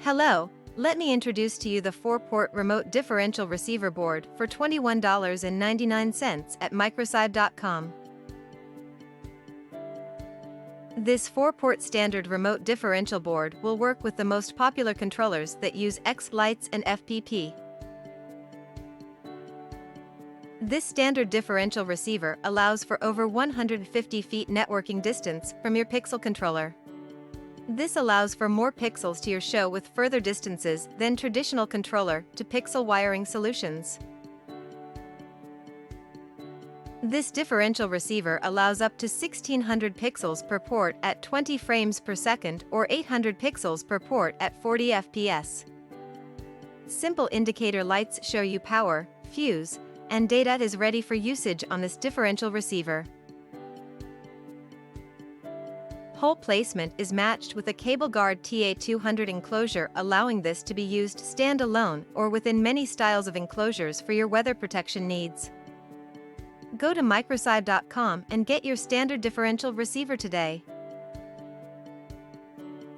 Hello, let me introduce to you the 4-port remote differential receiver board for $21.99 at MicroCyb.com. This 4-port standard remote differential board will work with the most popular controllers that use Xlights and FPP. This standard differential receiver allows for over 150 feet networking distance from your Pixel controller. This allows for more pixels to your show with further distances than traditional controller to Pixel wiring solutions. This differential receiver allows up to 1600 pixels per port at 20 frames per second or 800 pixels per port at 40 FPS. Simple indicator lights show you power, fuse, and data is ready for usage on this differential receiver. Hole placement is matched with a cable guard TA200 enclosure, allowing this to be used standalone or within many styles of enclosures for your weather protection needs. Go to microcyb.com and get your standard differential receiver today.